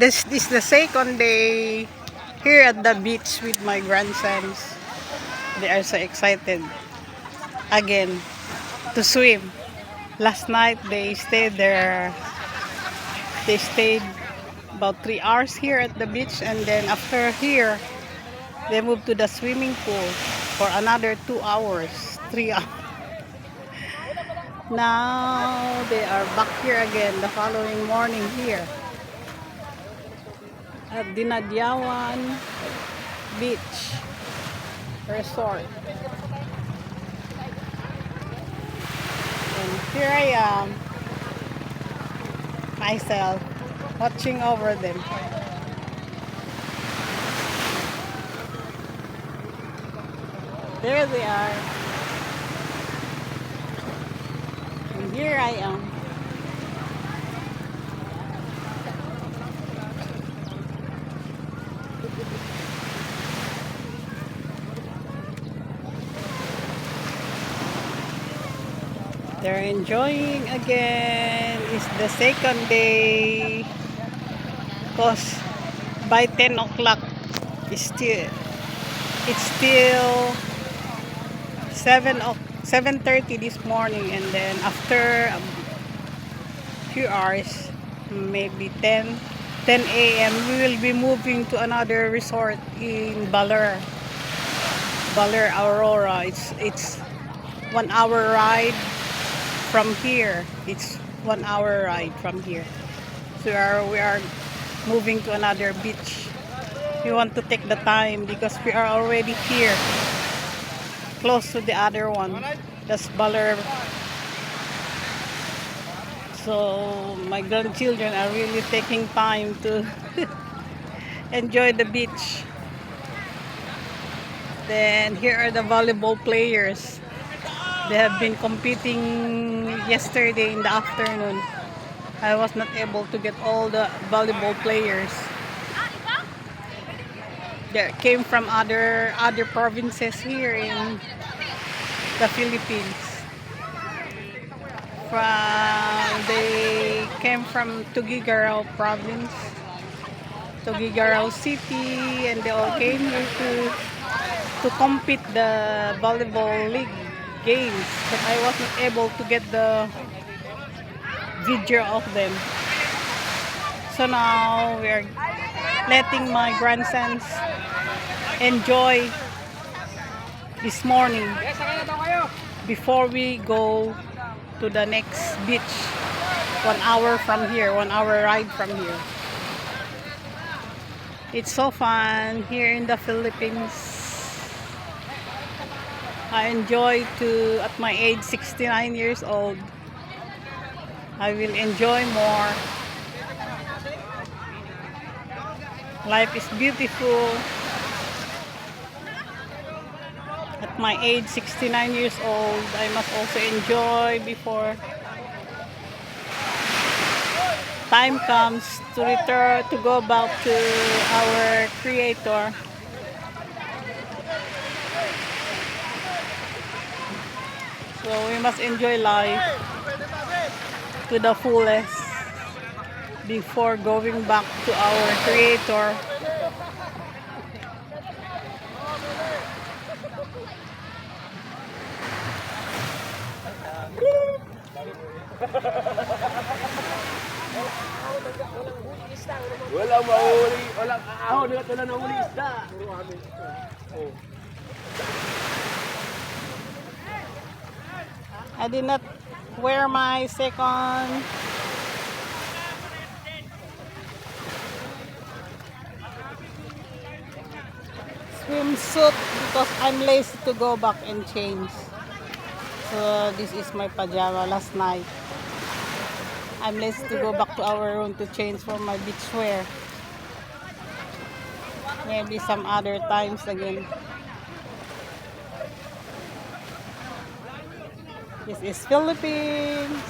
This is the second day here at the beach with my grandsons. They are so excited again to swim. Last night they stayed there. They stayed about 3 hours here at the beach, and then after here they moved to the swimming pool for another 2 hours, 3 hours. Now they are back here again the following morning here at Dinadyawan Beach Resort. And here I am, myself, watching over them. There they are. And here I am. They're enjoying again. It's the second day. Because by 10 o'clock it's still 7:30 this morning, and then after a few hours, maybe 10 a.m. we will be moving to another resort in Baler Aurora. It's 1 hour ride from here. It's 1 hour ride from here. So we are moving to another beach. We want to take the time because we are already here, close to the other one. That's Baler. So my grandchildren are really taking time to enjoy the beach. Then here are the volleyball players. They have been competing yesterday in the afternoon. I was not able to get all the volleyball players. They came from other provinces here in the Philippines. They came from Tuguegarao province, Tuguegarao city, and they all came here to compete the volleyball league games. But I was not able to get the video of them. So now we are letting my grandsons enjoy this morning before we go to the next beach. 1 hour from here, 1 hour ride from here. It's so fun here in the Philippines. I enjoy at my age, 69 years old. I will enjoy more. Life is beautiful. At my age, 69 years old, I must also enjoy before time comes to return, to go back to our Creator. So we must enjoy life to the fullest before going back to our Creator. Walang mahuli, walang ahon, wala nahuli isda. I did not wear my second swimsuit because I'm lazy to go back and change. So this is my pajama last night. I'm lazy to go back to our room to change for my beach wear. Maybe some other times again. This is Philippines.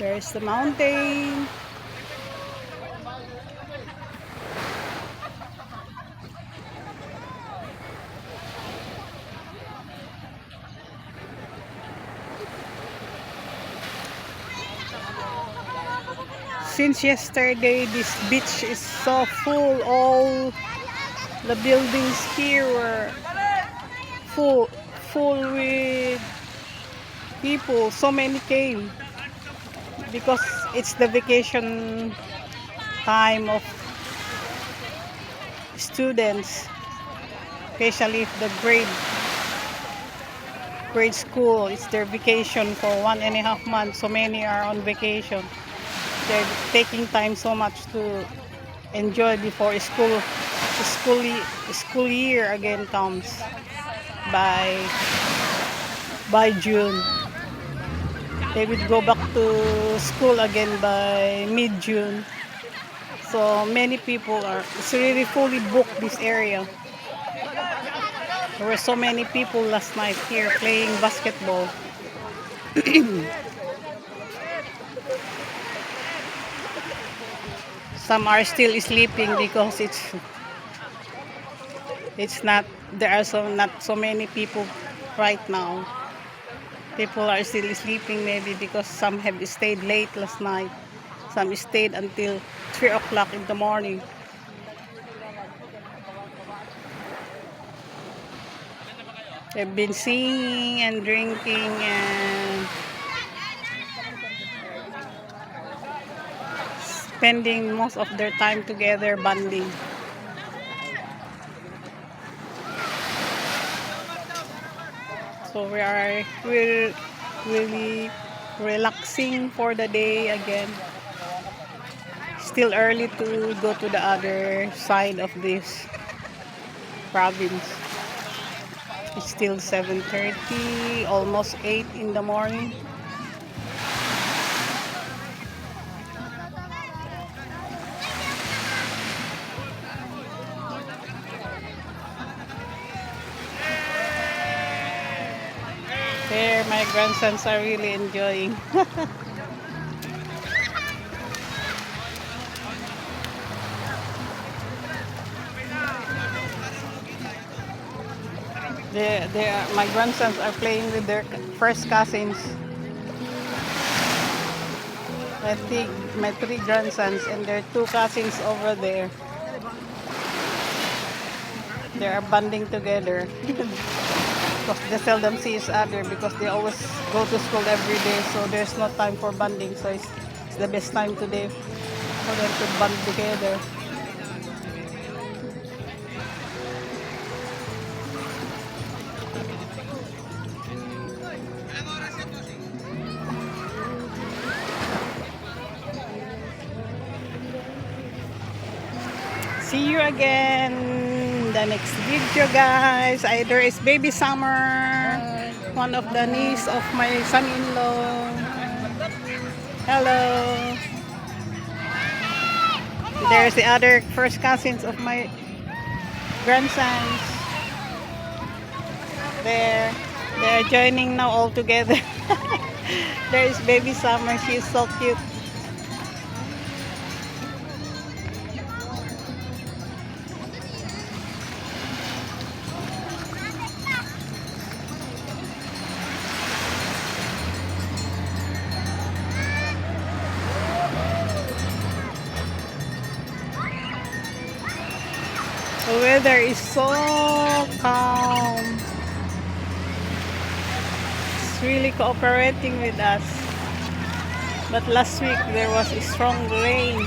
There's the mountain. Since yesterday, this beach is so full. All the buildings here were full with people. So many came because it's the vacation time of students, especially if the grade school. It's their vacation for 1.5 months. So many are on vacation. They're taking time so much to enjoy before school year again comes by June. They will go back to school again by mid-June. So many people it's really fully booked, this area. There were so many people last night here playing basketball. Some are still sleeping because it's not, there are not so many people right now. People are still sleeping, maybe because some have stayed late last night. Some stayed until 3 o'clock in the morning. They've been singing and drinking and spending most of their time together, bonding. So we're really relaxing for the day again. Still early to go to the other side of this province. It's still 7:30, almost 8 in the morning. There, my grandsons are really enjoying. My grandsons are playing with their first cousins. I think my 3 grandsons and their 2 cousins over there. They are bonding together. Because they seldom see each other because they always go to school every day, so there's no time for bonding. So it's the best time today for them to bond together. See you again the next video, guys. Either is Baby Summer, one of the niece of my son-in-law. Hello. There's the other first cousins of my grandsons. They're joining now all together. There is Baby Summer. She's so cute. The weather is so calm. It's really cooperating with us. But last week there was a strong rain.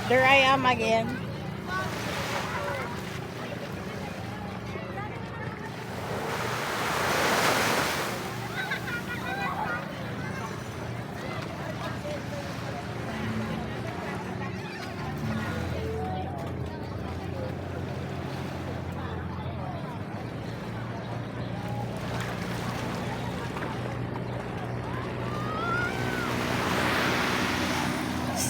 There I am again.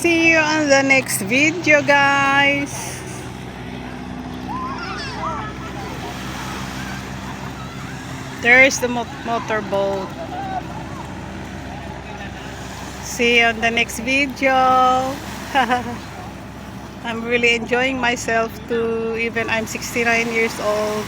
See you on the next video, guys. There's the motorboat. See you on the next video. I'm really enjoying myself to even I'm 69 years old.